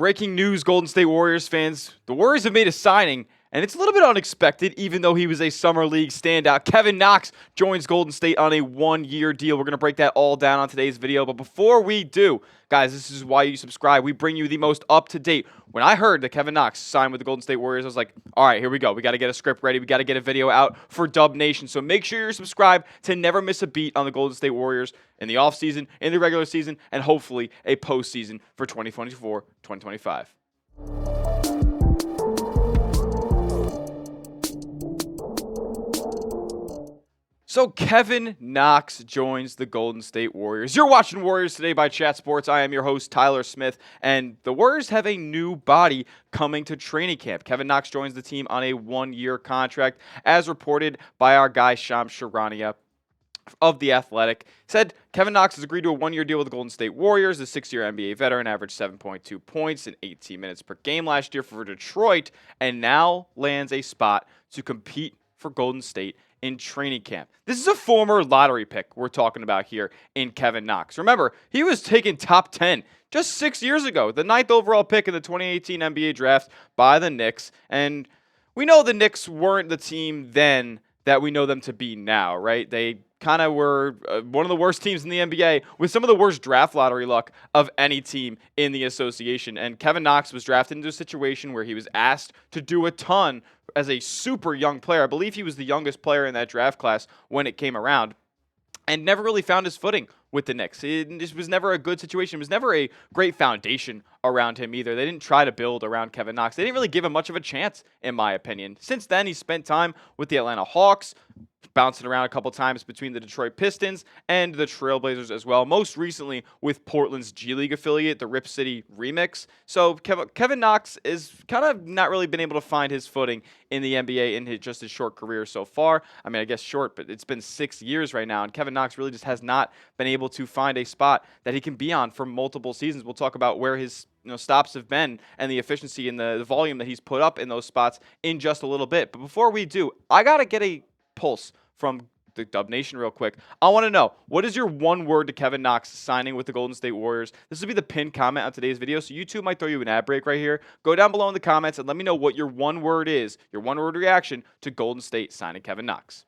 Breaking news, Golden State Warriors fans. The Warriors have made a signing, and it's a little bit unexpected, even though he was a Summer League standout. Kevin Knox joins Golden State on a one-year deal. We're going to break that all down on today's video. But before we do, guys, this is why you subscribe. We bring you the most up-to-date. When I heard that Kevin Knox signed with the Golden State Warriors, I was like, all right, here we go. We got to get a script ready. We got to get a video out for Dub Nation. So make sure you're subscribed to never miss a beat on the Golden State Warriors in the offseason, in the regular season, and hopefully a postseason for 2024-2025. So Kevin Knox joins the Golden State Warriors. You're watching Warriors Today by Chat Sports. I am your host, Tyler Smith, and the Warriors have a new body coming to training camp. Kevin Knox joins the team on a one-year contract, as reported by our guy, Shams Charania of The Athletic. Said Kevin Knox has agreed to a one-year deal with the Golden State Warriors. The 6-year NBA veteran averaged 7.2 points in 18 minutes per game last year for Detroit, and now lands a spot to compete for Golden State in training camp. This is a former lottery pick we're talking about here in Kevin Knox. Remember, he was taken top 10 just 6 years ago, the 9th overall pick in the 2018 NBA draft by the Knicks. And we know the Knicks weren't the team then that we know them to be now, right? They kind of were one of the worst teams in the NBA with some of the worst draft lottery luck of any team in the association. And Kevin Knox was drafted into a situation where he was asked to do a ton as a super young player. I believe he was the youngest player in that draft class when it came around, and never really found his footing with the Knicks. It was never a good situation. It was never a great foundation around him either. They didn't try to build around Kevin Knox. They didn't really give him much of a chance, in my opinion. Since then, he spent time with the Atlanta Hawks, bouncing around a couple times between the Detroit Pistons and the Trailblazers as well. Most recently with Portland's G League affiliate, the Rip City Remix. So Kevin Knox is kind of not really been able to find his footing in the NBA in just his short career so far. I mean, I guess short, but it's been 6 years right now, and Kevin Knox really just has not been able to find a spot that he can be on for multiple seasons. We'll talk about where his stops have been and the efficiency and the volume that he's put up in those spots in just a little bit. But before we do, I got to get a pulse from the Dub Nation real quick. I want to know, what is your one word to Kevin Knox signing with the Golden State Warriors? This will be the pinned comment on today's video, so YouTube might throw you an ad break right here. Go down below in the comments and let me know what your one word is, your one word reaction to Golden State signing Kevin Knox.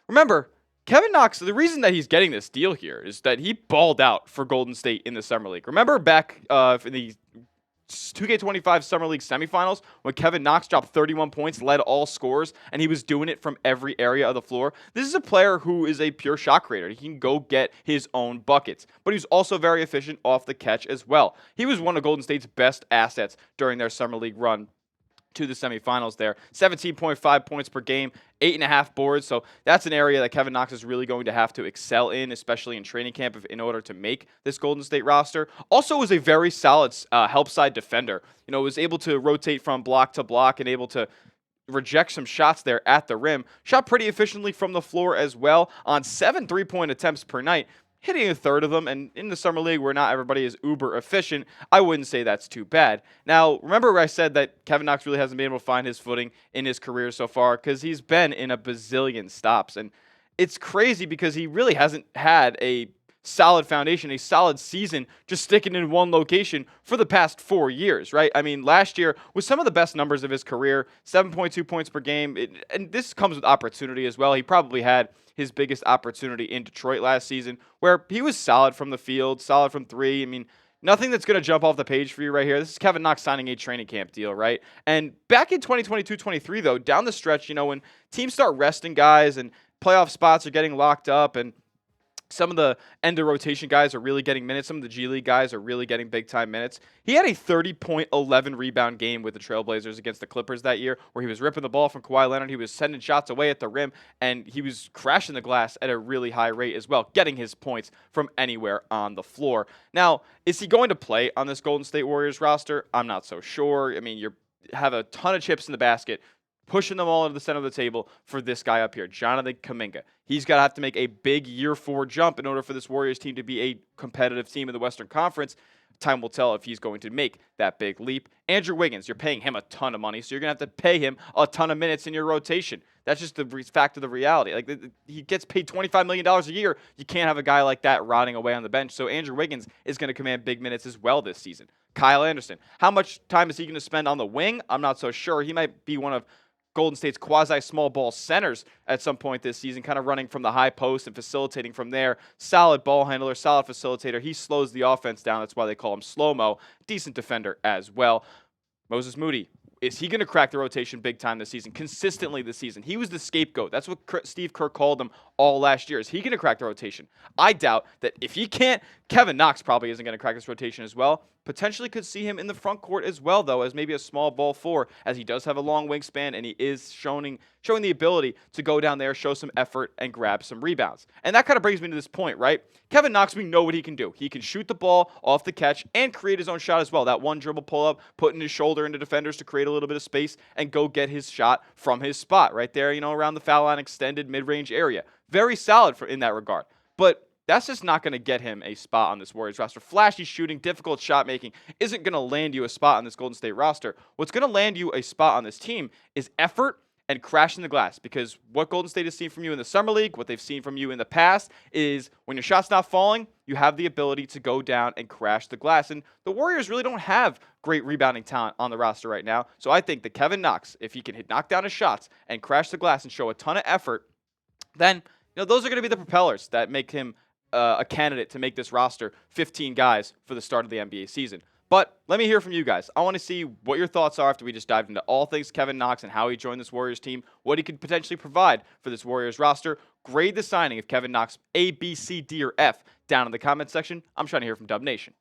Remember, Kevin Knox, the reason that he's getting this deal here is that he balled out for Golden State in the Summer League. Remember back in the 2K25 Summer League semifinals when Kevin Knox dropped 31 points, led all scorers, and he was doing it from every area of the floor? This is a player who is a pure shot creator. He can go get his own buckets, but he's also very efficient off the catch as well. He was one of Golden State's best assets during their Summer League run to the semifinals there. 17.5 points per game, 8.5 boards. So that's an area that Kevin Knox is really going to have to excel in, especially in training camp in order to make this Golden State roster. Also was a very solid help side defender. Was able to rotate from block to block and able to reject some shots there at the rim. Shot pretty efficiently from the floor as well on 7 3-point attempts per night, hitting a third of them. And in the Summer League, where not everybody is uber efficient, I wouldn't say that's too bad. Now, remember where I said that Kevin Knox really hasn't been able to find his footing in his career so far, because he's been in a bazillion stops. And it's crazy because he really hasn't had a solid foundation, a solid season, just sticking in one location for the past 4 years, right? I mean, last year was some of the best numbers of his career, 7.2 points per game. And this comes with opportunity as well. He probably had his biggest opportunity in Detroit last season, where he was solid from the field, solid from three. I mean, nothing that's going to jump off the page for you right here. This is Kevin Knox signing a training camp deal, right? And back in 2022-23, though, down the stretch, when teams start resting guys and playoff spots are getting locked up and some of the end of rotation guys are really getting minutes. Some of the G League guys are really getting big-time minutes. He had a 30-point, 11-rebound game with the Trailblazers against the Clippers that year, where he was ripping the ball from Kawhi Leonard. He was sending shots away at the rim, and he was crashing the glass at a really high rate as well, getting his points from anywhere on the floor. Now, is he going to play on this Golden State Warriors roster? I'm not so sure. I mean, you have a ton of chips in the basket, pushing them all into the center of the table for this guy up here, Jonathan Kuminga. He's got to have to make a big year 4 jump in order for this Warriors team to be a competitive team in the Western Conference. Time will tell if he's going to make that big leap. Andrew Wiggins, you're paying him a ton of money, so you're going to have to pay him a ton of minutes in your rotation. That's just the fact of the reality. He gets paid $25 million a year. You can't have a guy like that rotting away on the bench. So Andrew Wiggins is going to command big minutes as well this season. Kyle Anderson. How much time is he going to spend on the wing? I'm not so sure. He might be one of Golden State's quasi-small ball centers at some point this season, kind of running from the high post and facilitating from there. Solid ball handler, solid facilitator. He slows the offense down. That's why they call him slow-mo. Decent defender as well. Moses Moody. Is he going to crack the rotation big time this season, consistently this season? He was the scapegoat. That's what Steve Kerr called him all last year. Is he going to crack the rotation? I doubt that. If he can't, Kevin Knox probably isn't going to crack this rotation as well. Potentially could see him in the front court as well, though, as maybe a small ball four, as he does have a long wingspan and he is showing the ability to go down there, show some effort, and grab some rebounds. And that kind of brings me to this point, right? Kevin Knox, we know what he can do. He can shoot the ball off the catch and create his own shot as well. That one dribble pull-up, putting his shoulder into defenders to create a little bit of space and go get his shot from his spot right there, around the foul line, extended mid-range area. Very solid in that regard. But that's just not going to get him a spot on this Warriors roster. Flashy shooting, difficult shot making isn't going to land you a spot on this Golden State roster. What's going to land you a spot on this team is effort and crashing the glass, because what Golden State has seen from you in the Summer League, what they've seen from you in the past, is when your shot's not falling, you have the ability to go down and crash the glass. And the Warriors really don't have great rebounding talent on the roster right now. So I think that Kevin Knox, if he can knock down his shots and crash the glass and show a ton of effort, then those are going to be the propellers that make him a candidate to make this roster 15 guys for the start of the NBA season. But let me hear from you guys. I want to see what your thoughts are after we just dived into all things Kevin Knox and how he joined this Warriors team, what he could potentially provide for this Warriors roster. Grade the signing of Kevin Knox A, B, C, D, or F down in the comments section. I'm trying to hear from Dub Nation.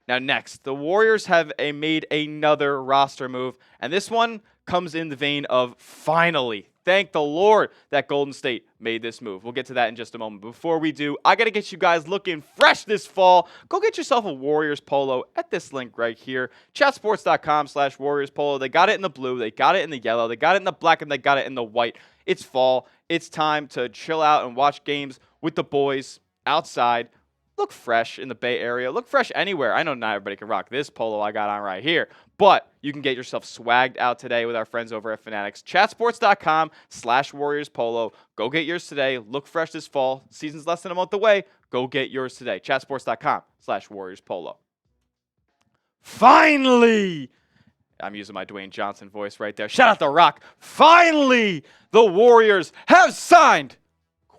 Now next, the Warriors have made another roster move, and this one comes in the vein of finally. Thank the Lord that Golden State made this move. We'll get to that in just a moment. Before we do, I got to get you guys looking fresh this fall. Go get yourself a Warriors polo at this link right here, chatsports.com/Warriors polo. They got it in the blue, they got it in the yellow, they got it in the black, and they got it in the white. It's fall. It's time to chill out and watch games with the boys outside. Look fresh in the Bay Area. Look fresh anywhere. I know not everybody can rock this polo I got on right here, but you can get yourself swagged out today with our friends over at Fanatics. Chatsports.com/Warriors polo. Go get yours today. Look fresh this fall. Season's less than a month away. Go get yours today. Chatsports.com/Warriors polo. Finally! I'm using my Dwayne Johnson voice right there. Shout out to Rock. Finally, the Warriors have signed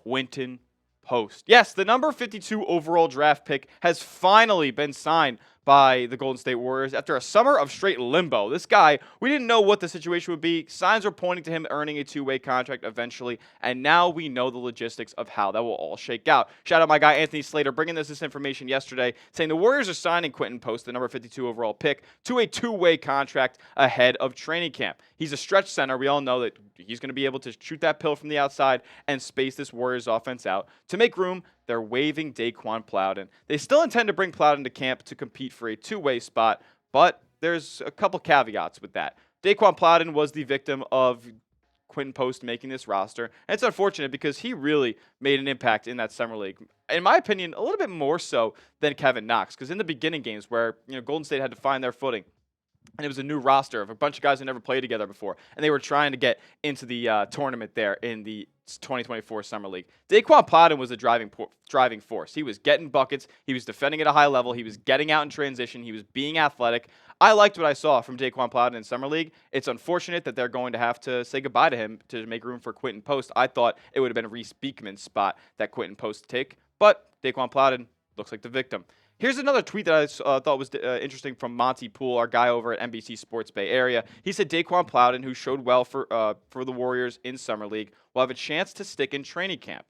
Quinten Post. Yes, the number 52 overall draft pick has finally been signed by the Golden State Warriors after a summer of straight limbo. This guy, we didn't know what the situation would be. Signs were pointing to him earning a two-way contract eventually, and now we know the logistics of how that will all shake out. Shout out my guy Anthony Slater bringing us this information yesterday, saying the Warriors are signing Quinten Post, the number 52 overall pick, to a two-way contract ahead of training camp. He's a stretch center. We all know that he's going to be able to shoot that pill from the outside and space this Warriors offense out. To make room, they're waiving Daeqwon Plowden. They still intend to bring Plowden to camp to compete for a two-way spot, but there's a couple caveats with that. Daeqwon Plowden was the victim of Quinn Post making this roster, and it's unfortunate because he really made an impact in that summer league. In my opinion, a little bit more so than Kevin Knox, because in the beginning games where Golden State had to find their footing, and it was a new roster of a bunch of guys who never played together before, and they were trying to get into the tournament there in the 2024 Summer League. Daeqwon Plowden was the driving force. He was getting buckets. He was defending at a high level. He was getting out in transition. He was being athletic. I liked what I saw from Daeqwon Plowden in Summer League. It's unfortunate that they're going to have to say goodbye to him to make room for Quinten Post. I thought it would have been Reese Beekman's spot that Quinten Post take, but Daeqwon Plowden looks like the victim. Here's another tweet that I thought was interesting from Monty Poole, our guy over at NBC Sports Bay Area. He said Daeqwon Plowden, who showed well for the Warriors in Summer League, will have a chance to stick in training camp.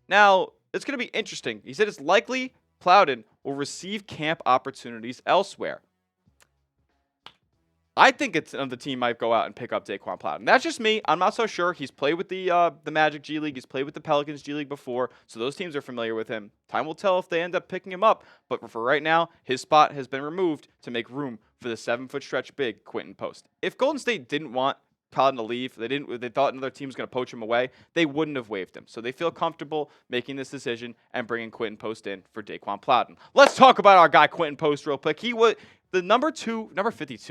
Now, it's going to be interesting. He said it's likely Plowden will receive camp opportunities elsewhere. I think the team might go out and pick up Daeqwon Plowden. That's just me. I'm not so sure. He's played with the Magic G League. He's played with the Pelicans G League before, so those teams are familiar with him. Time will tell if they end up picking him up, but for right now, his spot has been removed to make room for the 7-foot stretch big Quinten Post. If Golden State didn't want Plowden to leave, they thought another team was going to poach him away, they wouldn't have waived him. So they feel comfortable making this decision and bringing Quinten Post in for Daeqwon Plowden. Let's talk about our guy Quinten Post real quick. He was the number 52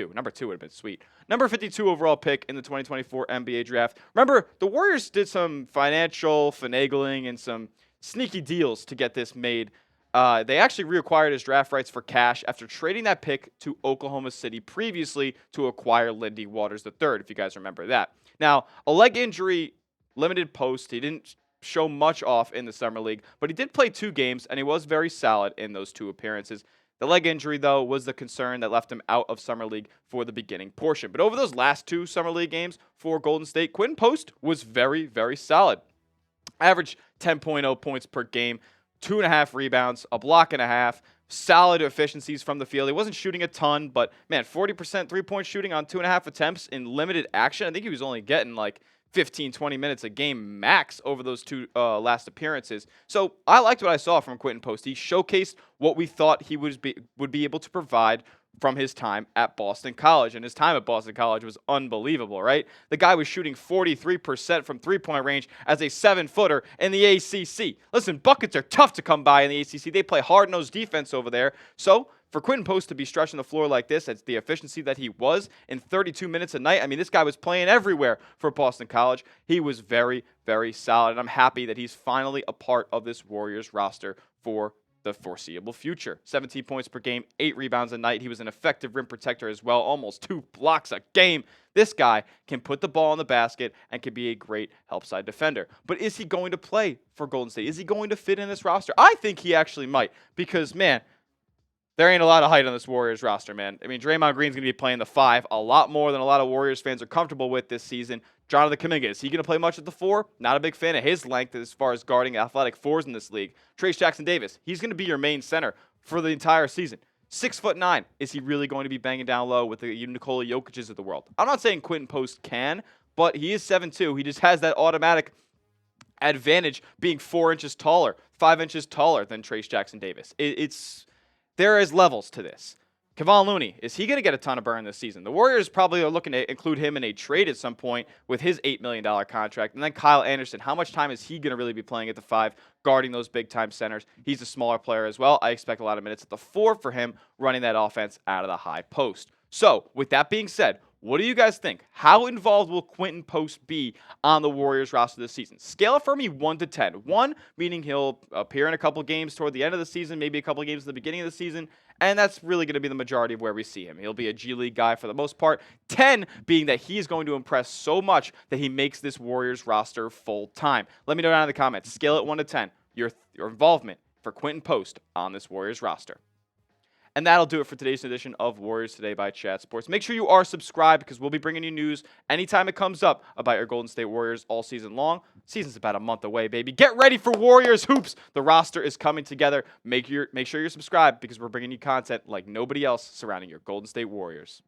would have been sweet. Number 52 overall pick in the 2024 NBA draft. Remember, the Warriors did some financial finagling and some sneaky deals to get this made. They actually reacquired his draft rights for cash after trading that pick to Oklahoma City previously to acquire Lindy Waters III, if you guys remember that. Now, a leg injury limited Post. He didn't show much off in the Summer League, but he did play 2 games, and he was very solid in those 2 appearances. The leg injury, though, was the concern that left him out of Summer League for the beginning portion. But over those last 2 Summer League games for Golden State, Quinn Post was very, very solid. Averaged 10.0 points per game, 2.5 rebounds, a block and a half, solid efficiencies from the field. He wasn't shooting a ton, but man, 40% 3-point shooting on 2.5 attempts in limited action. I think he was only getting like 15, 20 minutes a game max over those 2 last appearances. So I liked what I saw from Quinten Post. He showcased what we thought he would be able to provide from his time at Boston College. And his time at Boston College was unbelievable, right? The guy was shooting 43% from 3-point range as a 7-footer in the ACC. Listen, buckets are tough to come by in the ACC. They play hard-nosed defense over there. So for Quinten Post to be stretching the floor like this, it's the efficiency that he was in 32 minutes a night. I mean, this guy was playing everywhere for Boston College. He was very, very solid, and I'm happy that he's finally a part of this Warriors roster for the foreseeable future. 17 points per game, 8 rebounds a night. He was an effective rim protector as well, almost 2 blocks a game. This guy can put the ball in the basket and can be a great help side defender. But is he going to play for Golden State? Is he going to fit in this roster? I think he actually might because, man, there ain't a lot of height on this Warriors roster, man. I mean, Draymond Green's going to be playing the 5 a lot more than a lot of Warriors fans are comfortable with this season. Jonathan Kuminga, is he going to play much at the 4? Not a big fan of his length as far as guarding athletic 4s in this league. Trayce Jackson-Davis, he's going to be your main center for the entire season. 6'9". Is he really going to be banging down low with the Nikola Jokic's of the world? I'm not saying Quinten Post can, but he is 7'2". He just has that automatic advantage being 4 inches taller, 5 inches taller than Trayce Jackson-Davis. There is levels to this. Kevon Looney, is he going to get a ton of burn this season? The Warriors probably are looking to include him in a trade at some point with his $8 million contract. And then Kyle Anderson, how much time is he going to really be playing at the 5, guarding those big-time centers? He's a smaller player as well. I expect a lot of minutes at the 4 for him, running that offense out of the high post. So, with that being said, what do you guys think? How involved will Quinten Post be on the Warriors roster this season? Scale it for me 1 to 10. 1 meaning he'll appear in a couple games toward the end of the season, maybe a couple games at the beginning of the season, and that's really going to be the majority of where we see him. He'll be a G League guy for the most part. 10 being that he is going to impress so much that he makes this Warriors roster full-time. Let me know down in the comments. Scale it 1 to 10. Your involvement for Quinten Post on this Warriors roster. And that'll do it for today's edition of Warriors Today by Chat Sports. Make sure you are subscribed because we'll be bringing you news anytime it comes up about your Golden State Warriors all season long. Season's about a month away, baby. Get ready for Warriors Hoops. The roster is coming together. Make sure you're subscribed because we're bringing you content like nobody else surrounding your Golden State Warriors.